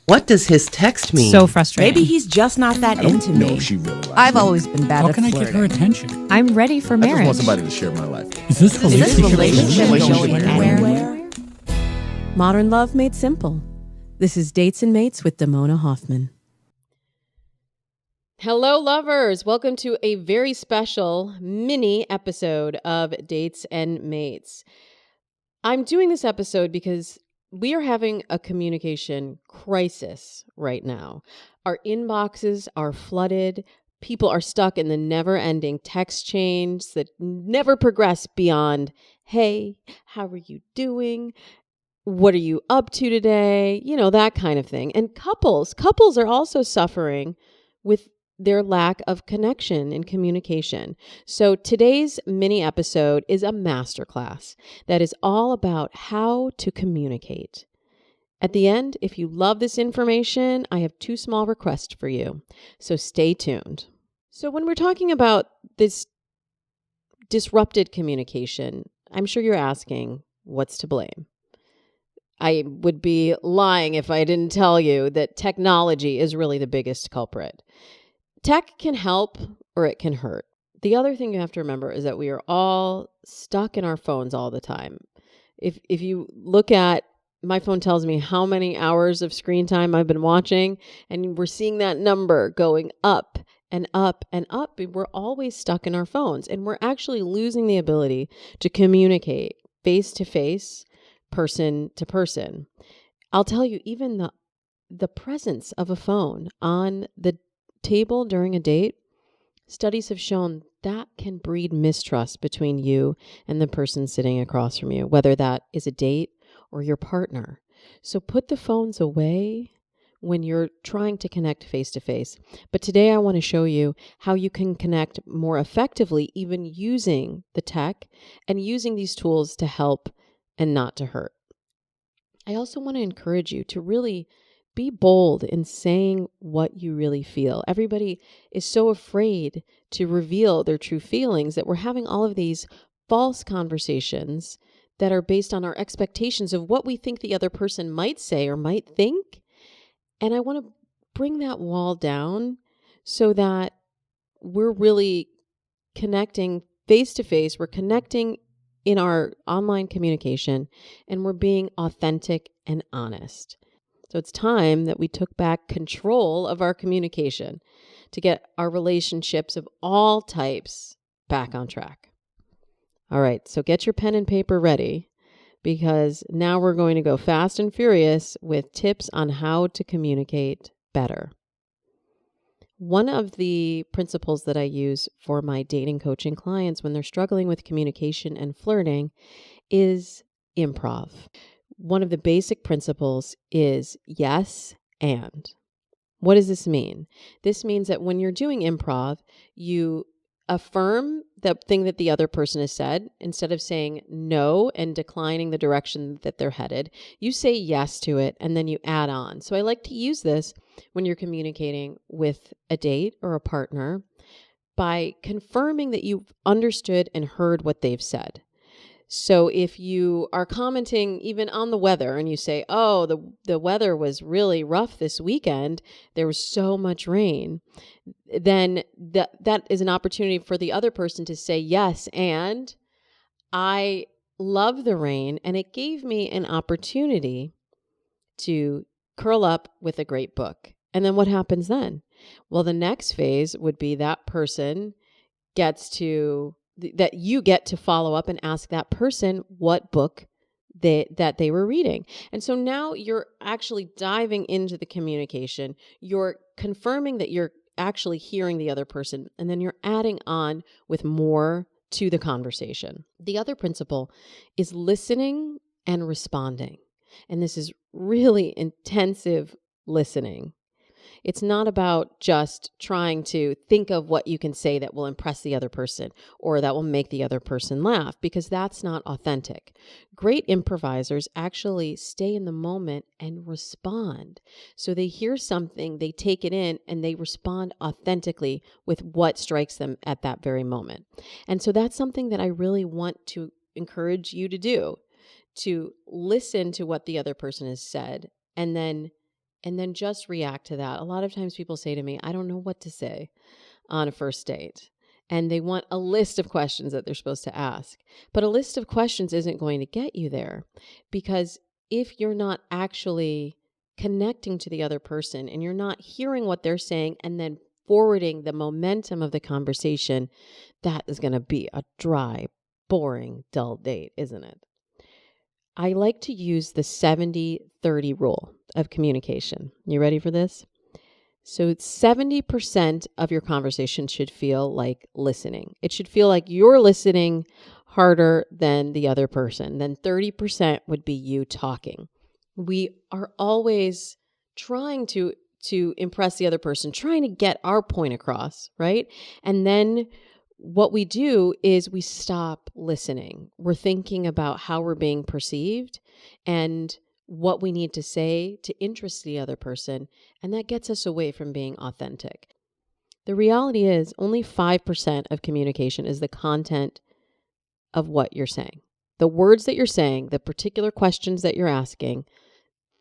What does his text mean? So frustrating. Maybe he's just not that into me. No, she really likes I've me. always been bad How at can I flirting. get her attention? I'm ready for I just marriage. want somebody to share my life. Is this relationship relationship going anywhere? Modern Love Made Simple. This is Dates and Mates with Damona Hoffman. Hello, lovers. Welcome to a very special mini episode of Dates and Mates. I'm doing this episode because we are having a communication crisis right now. Our inboxes are flooded. People are stuck in the never-ending text chains that never progress beyond, hey, how are you doing? What are you up to today? You know, that kind of thing. And couples are also suffering with their lack of connection and communication. So today's mini episode is a masterclass that is all about how to communicate. At the end, if you love this information, I have two small requests for you. So stay tuned. So when we're talking about this disrupted communication, I'm sure you're asking, what's to blame? I would be lying if I didn't tell you that technology is really the biggest culprit. Tech can help or it can hurt. The other thing you have to remember is that we are all stuck in our phones all the time. If you look at, my phone tells me how many hours of screen time I've been watching, and we're seeing that number going up and up and up. We're always stuck in our phones, and we're actually losing the ability to communicate face to face, person to person. I'll tell you, even the presence of a phone on the table during a date, studies have shown that can breed mistrust between you and the person sitting across from you, whether that is a date or your partner. So put the phones away when you're trying to connect face to face. But today I want to show you how you can connect more effectively, even using the tech and using these tools to help and not to hurt. I also want to encourage you to really be bold in saying what you really feel. Everybody is so afraid to reveal their true feelings that we're having all of these false conversations that are based on our expectations of what we think the other person might say or might think. And I want to bring that wall down so that we're really connecting face to face. We're connecting in our online communication, and we're being authentic and honest. So it's time that we took back control of our communication to get our relationships of all types back on track. All right, so get your pen and paper ready, because now we're going to go fast and furious with tips on how to communicate better. One of the principles that I use for my dating coaching clients when they're struggling with communication and flirting is improv. One of the basic principles is yes and. What does this mean? This means that when you're doing improv, you affirm the thing that the other person has said. Instead of saying no and declining the direction that they're headed, you say yes to it and then you add on. So I like to use this when you're communicating with a date or a partner by confirming that you've understood and heard what they've said. So if you are commenting even on the weather and you say, oh, the weather was really rough this weekend, there was so much rain, then that is an opportunity for the other person to say, yes, and I love the rain, and it gave me an opportunity to curl up with a great book. And then what happens then? Well, the next phase would be that person that you get to follow up and ask that person what book that they were reading. And so now you're actually diving into the communication. You're confirming that you're actually hearing the other person, and then you're adding on with more to the conversation. The other principle is listening and responding. And this is really intensive listening. It's not about just trying to think of what you can say that will impress the other person or that will make the other person laugh, because that's not authentic. Great improvisers actually stay in the moment and respond. So they hear something, they take it in, and they respond authentically with what strikes them at that very moment. And so that's something that I really want to encourage you to do, to listen to what the other person has said and then and then just react to that. A lot of times people say to me, I don't know what to say on a first date. And they want a list of questions that they're supposed to ask. But a list of questions isn't going to get you there, because if you're not actually connecting to the other person and you're not hearing what they're saying and then forwarding the momentum of the conversation, that is going to be a dry, boring, dull date, isn't it? I like to use the 70-30 rule of communication. You ready for this? So 70% of your conversation should feel like listening. It should feel like you're listening harder than the other person. Then 30% would be you talking. We are always trying to impress the other person, trying to get our point across, right? And then what we do is we stop listening. We're thinking about how we're being perceived and what we need to say to interest the other person, and that gets us away from being authentic. The reality is only 5% of communication is the content of what you're saying. The words that you're saying, the particular questions that you're asking,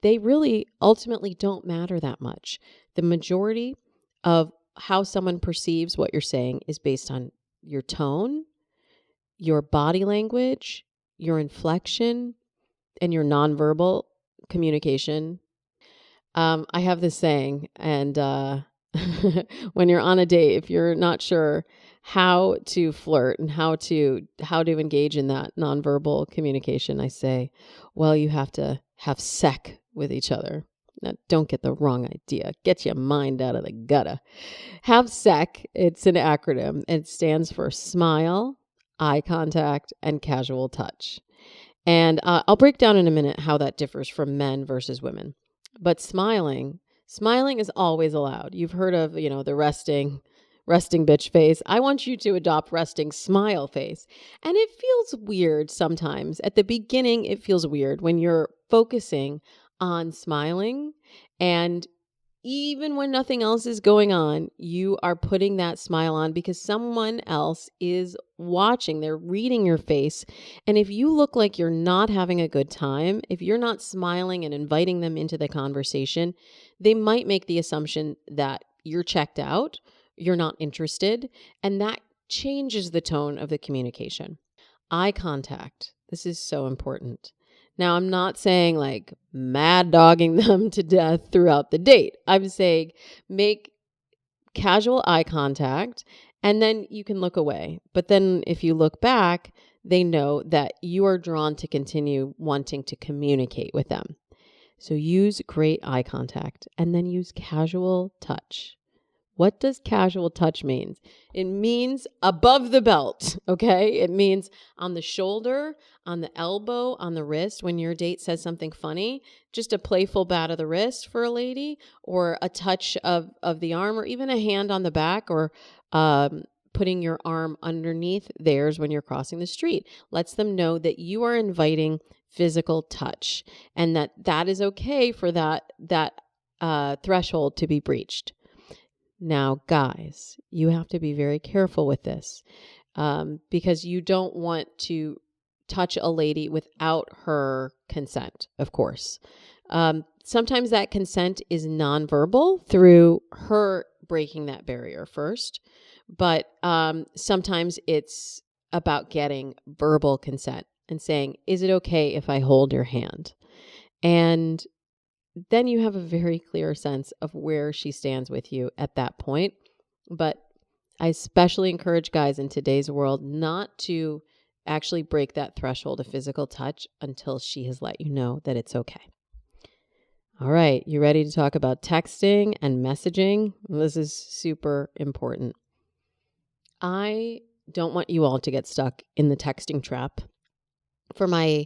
they really ultimately don't matter that much. The majority of how someone perceives what you're saying is based on your tone, your body language, your inflection, and your nonverbal communication. I have this saying, and when you're on a date, if you're not sure how to flirt and how to engage in that nonverbal communication, I say, well, you have to have sec with each other. Now, don't get the wrong idea. Get your mind out of the gutter. Have sec, it's an acronym. It stands for smile, eye contact, and casual touch. And I'll break down in a minute how that differs from men versus women. But smiling is always allowed. You've heard of, the resting bitch face. I want you to adopt resting smile face. And it feels weird sometimes. At the beginning, it feels weird when you're focusing on smiling, and even when nothing else is going on, you are putting that smile on because someone else is watching. They're reading your face. And if you look like you're not having a good time, if you're not smiling and inviting them into the conversation, they might make the assumption that you're checked out, you're not interested, and that changes the tone of the communication. Eye contact. This is so important. Now, I'm not saying like mad dogging them to death throughout the date. I'm saying make casual eye contact and then you can look away. But then if you look back, they know that you are drawn to continue wanting to communicate with them. So use great eye contact and then use casual touch. What does casual touch mean? It means above the belt, okay? It means on the shoulder, on the elbow, on the wrist. When your date says something funny, just a playful bat of the wrist for a lady, or a touch of the arm, or even a hand on the back, or putting your arm underneath theirs when you're crossing the street. Lets them know that you are inviting physical touch and that is okay for that threshold to be breached. Now, guys, you have to be very careful with this because you don't want to touch a lady without her consent, of course. Sometimes that consent is nonverbal through her breaking that barrier first, but sometimes it's about getting verbal consent and saying, is it okay if I hold your hand? And then you have a very clear sense of where she stands with you at that point. But I especially encourage guys in today's world not to actually break that threshold of physical touch until she has let you know that it's okay. All right, you ready to talk about texting and messaging? This is super important. I don't want you all to get stuck in the texting trap. For my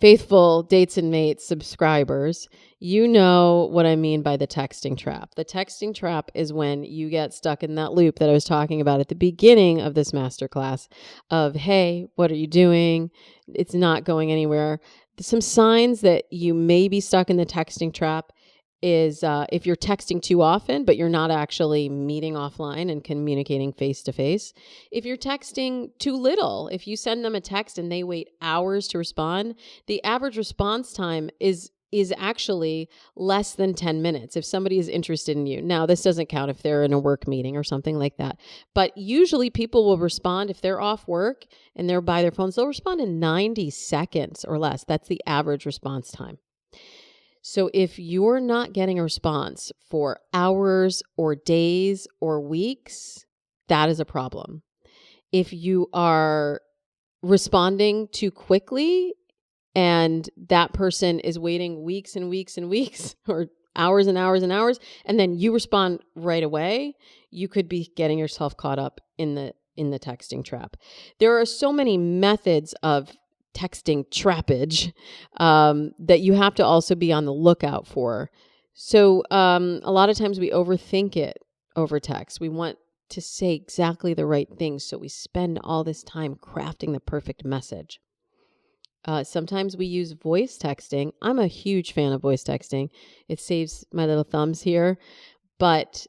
faithful Dates and Mates subscribers, you know what I mean by the texting trap. The texting trap is when you get stuck in that loop that I was talking about at the beginning of this masterclass of, hey, what are you doing? It's not going anywhere. Some signs that you may be stuck in the texting trap is if you're texting too often, but you're not actually meeting offline and communicating face to face. If you're texting too little, if you send them a text and they wait hours to respond, the average response time is is actually less than 10 minutes if somebody is interested in you. Now, this doesn't count if they're in a work meeting or something like that. But usually people will respond if they're off work and they're by their phones, they'll respond in 90 seconds or less. That's the average response time. So if you're not getting a response for hours or days or weeks, that is a problem. If you are responding too quickly and that person is waiting weeks and weeks and weeks or hours and hours and hours, and then you respond right away, you could be getting yourself caught up in the texting trap. There are so many methods of texting trappage that you have to also be on the lookout for. So a lot of times we overthink it over text. We want to say exactly the right things, so we spend all this time crafting the perfect message. Sometimes we use voice texting. I'm a huge fan of voice texting. It saves my little thumbs here. But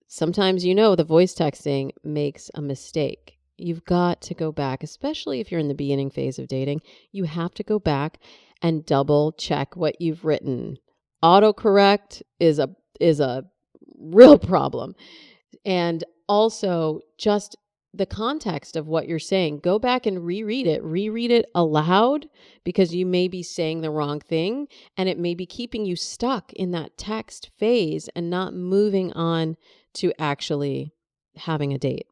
sometimes, the voice texting makes a mistake. You've got to go back, especially if you're in the beginning phase of dating. You have to go back and double check what you've written. Autocorrect is a real problem. And also just the context of what you're saying. Go back and reread it aloud, because you may be saying the wrong thing and it may be keeping you stuck in that text phase and not moving on to actually having a date.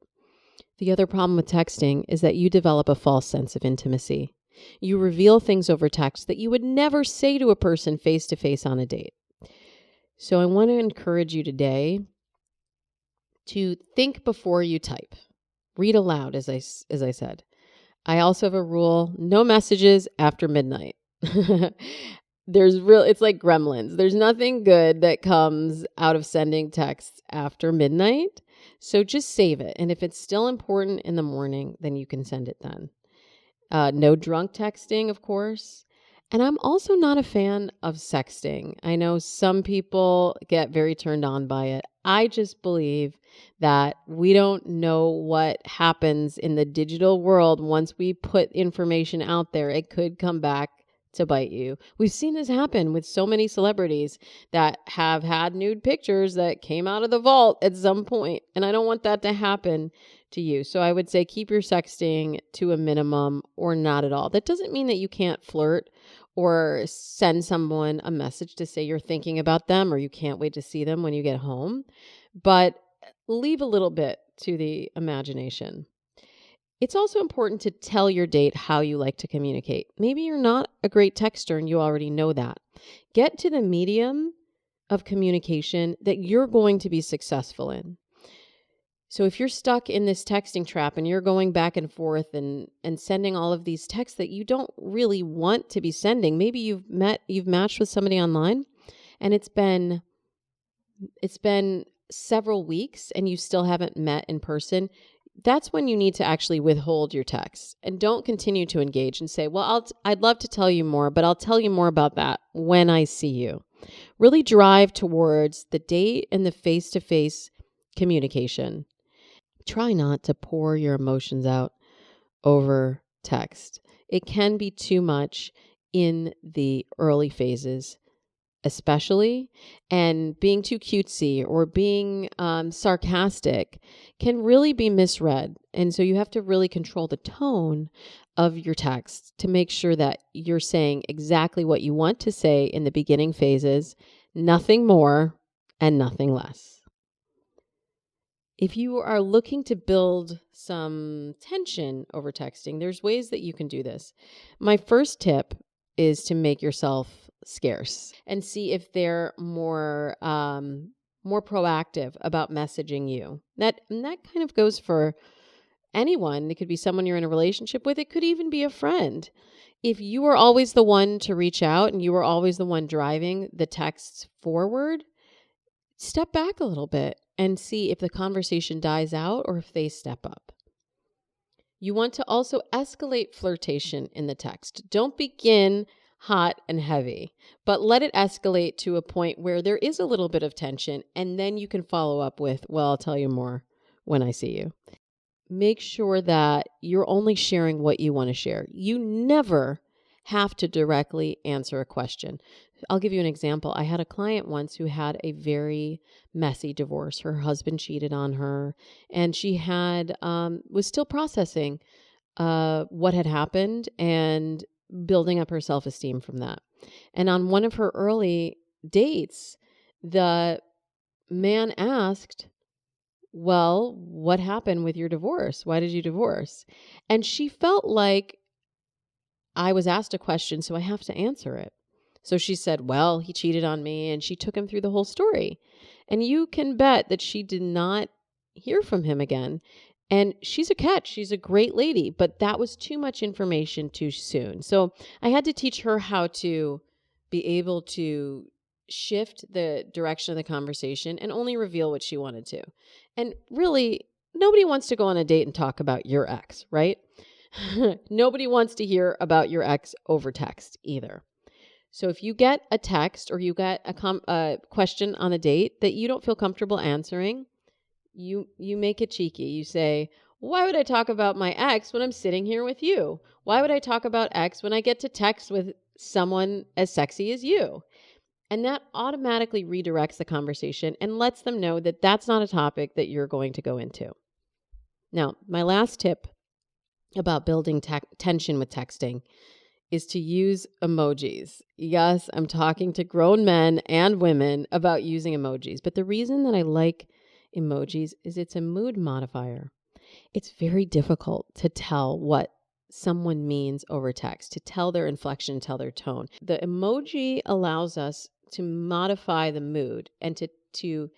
The other problem with texting is that you develop a false sense of intimacy. You reveal things over text that you would never say to a person face to face on a date. So I want to encourage you today to think before you type. Read aloud, as I said. I also have a rule: no messages after midnight. It's like gremlins. There's nothing good that comes out of sending texts after midnight. So just save it. And if it's still important in the morning, then you can send it then. No drunk texting, of course. And I'm also not a fan of sexting. I know some people get very turned on by it. I just believe that we don't know what happens in the digital world once we put information out there. It could come back to bite you. We've seen this happen with so many celebrities that have had nude pictures that came out of the vault at some point, and I don't want that to happen to you. So I would say keep your sexting to a minimum or not at all. That doesn't mean that you can't flirt or send someone a message to say you're thinking about them or you can't wait to see them when you get home, but leave a little bit to the imagination. It's also important to tell your date how you like to communicate. Maybe you're not a great texter and you already know that. Get to the medium of communication that you're going to be successful in. So if you're stuck in this texting trap and you're going back and forth and sending all of these texts that you don't really want to be sending, maybe you've matched with somebody online and it's been several weeks and you still haven't met in person. That's when you need to actually withhold your texts and don't continue to engage and say, well, I'd love to tell you more, but I'll tell you more about that when I see you. Really drive towards the date and the face-to-face communication. Try not to pour your emotions out over text. It can be too much in the early phases, especially, and being too cutesy or being sarcastic can really be misread. And so you have to really control the tone of your text to make sure that you're saying exactly what you want to say in the beginning phases, nothing more and nothing less. If you are looking to build some tension over texting, there's ways that you can do this. My first tip is to make yourself scarce and see if they're more proactive about messaging you. That kind of goes for anyone. It could be someone you're in a relationship with. It could even be a friend. If you are always the one to reach out and you are always the one driving the texts forward, step back a little bit and see if the conversation dies out or if they step up. You want to also escalate flirtation in the text. Don't begin hot and heavy, but let it escalate to a point where there is a little bit of tension, and then you can follow up with, well, I'll tell you more when I see you. Make sure that you're only sharing what you want to share. You never have to directly answer a question. I'll give you an example. I had a client once who had a very messy divorce. Her husband cheated on her, and she had was still processing what had happened and building up her self-esteem from that. And on one of her early dates, the man asked, well, what happened with your divorce? Why did you divorce? And she felt like I was asked a question, so I have to answer it. So she said, well, he cheated on me, and she took him through the whole story. And you can bet that she did not hear from him again. And she's a catch. She's a great lady, but that was too much information too soon. So I had to teach her how to be able to shift the direction of the conversation and only reveal what she wanted to. And really, nobody wants to go on a date and talk about your ex, right? Nobody wants to hear about your ex over text either. So if you get a text or you get a question on a date that you don't feel comfortable answering, you make it cheeky. You say, why would I talk about my ex when I'm sitting here with you? Why would I talk about ex when I get to text with someone as sexy as you? And that automatically redirects the conversation and lets them know that that's not a topic that you're going to go into. Now, my last tip about building tension with texting is to use emojis. Yes, I'm talking to grown men and women about using emojis. But the reason that I like emojis is it's a mood modifier. It's very difficult to tell what someone means over text, to tell their inflection, tell their tone. The emoji allows us to modify the mood and to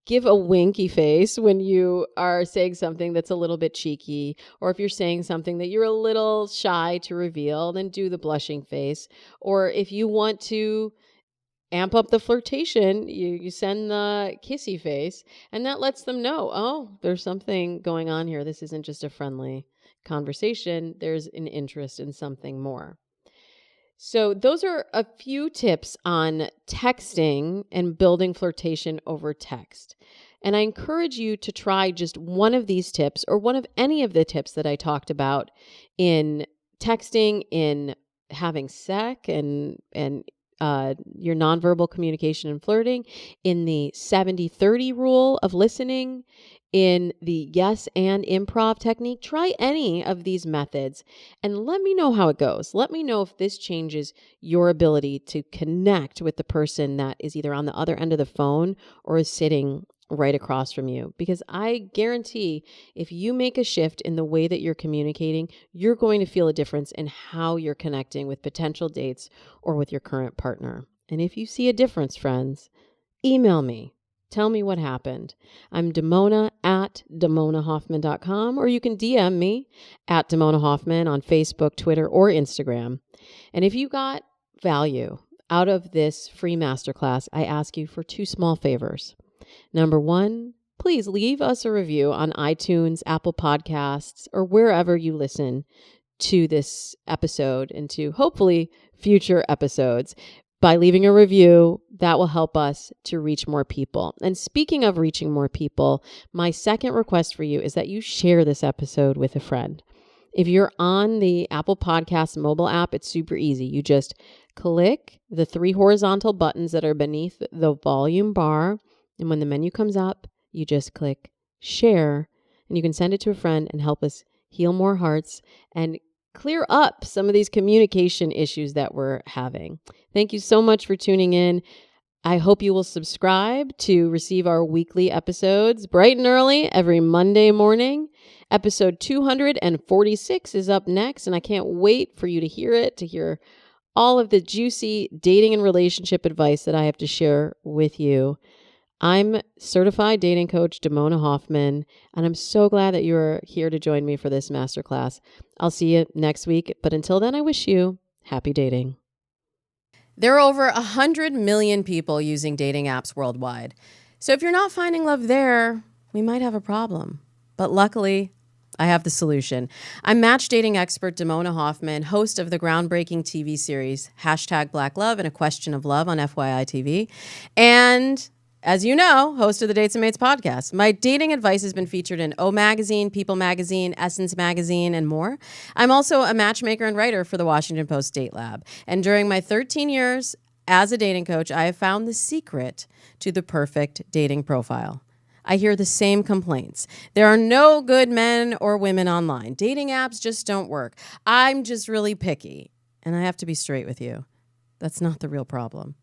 give a winky face when you are saying something that's a little bit cheeky, or if you're saying something that you're a little shy to reveal, then do the blushing face. Or if you want to amp up the flirtation, you send the kissy face, and that lets them know, oh, there's something going on here. This isn't just a friendly conversation. There's an interest in something more. So those are a few tips on texting and building flirtation over text. And I encourage you to try just one of these tips or one of any of the tips that I talked about in texting, in having sex and your nonverbal communication and flirting, in the 70-30 rule of listening, in the yes and improv technique. Try any of these methods and let me know how it goes. Let me know if this changes your ability to connect with the person that is either on the other end of the phone or is sitting right across from you. Because I guarantee if you make a shift in the way that you're communicating, you're going to feel a difference in how you're connecting with potential dates or with your current partner. And if you see a difference, friends, email me. Tell me what happened. I'm Damona at DamonaHoffman.com, or you can DM me at Damona Hoffman on Facebook, Twitter, or Instagram. And if you got value out of this free masterclass, I ask you for 2 small favors. Number 1, please leave us a review on iTunes, Apple Podcasts, or wherever you listen to this episode and to hopefully future episodes. By leaving a review, that will help us to reach more people. And speaking of reaching more people, my second request for you is that you share this episode with a friend. If you're on the Apple Podcasts mobile app, it's super easy. You just click the 3 horizontal buttons that are beneath the volume bar. And when the menu comes up, you just click share, and you can send it to a friend and help us heal more hearts and clear up some of these communication issues that we're having. Thank you so much for tuning in. I hope you will subscribe to receive our weekly episodes bright and early every Monday morning. Episode 246 is up next, and I can't wait for you to hear it, to hear all of the juicy dating and relationship advice that I have to share with you. I'm certified dating coach Damona Hoffman, and I'm so glad that you're here to join me for this masterclass. I'll see you next week, but until then, I wish you happy dating. There are over 100 million people using dating apps worldwide. So if you're not finding love there, we might have a problem. But luckily, I have the solution. I'm match dating expert Damona Hoffman, host of the groundbreaking TV series #BlackLove and A Question of Love on FYI TV. And as you know, host of the Dates and Mates podcast. My dating advice has been featured in O Magazine, People Magazine, Essence Magazine, and more. I'm also a matchmaker and writer for the Washington Post Date Lab. And during my 13 years as a dating coach, I have found the secret to the perfect dating profile. I hear the same complaints. There are no good men or women online. Dating apps just don't work. I'm just really picky. And I have to be straight with you. That's not the real problem.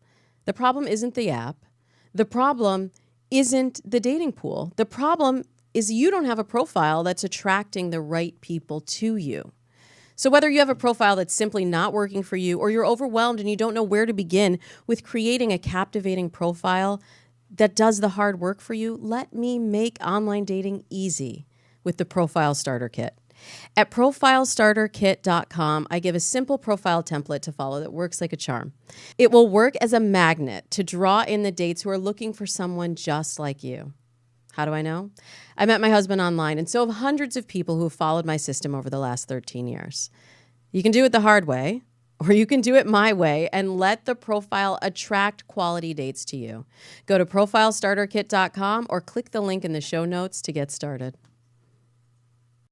The problem isn't the app. The problem isn't the dating pool. The problem is you don't have a profile that's attracting the right people to you. So whether you have a profile that's simply not working for you or you're overwhelmed and you don't know where to begin with creating a captivating profile that does the hard work for you, let me make online dating easy with the Profile Starter Kit. At profilestarterkit.com, I give a simple profile template to follow that works like a charm. It will work as a magnet to draw in the dates who are looking for someone just like you. How do I know? I met my husband online, and so have hundreds of people who have followed my system over the last 13 years. You can do it the hard way, or you can do it my way and let the profile attract quality dates to you. Go to profilestarterkit.com or click the link in the show notes to get started.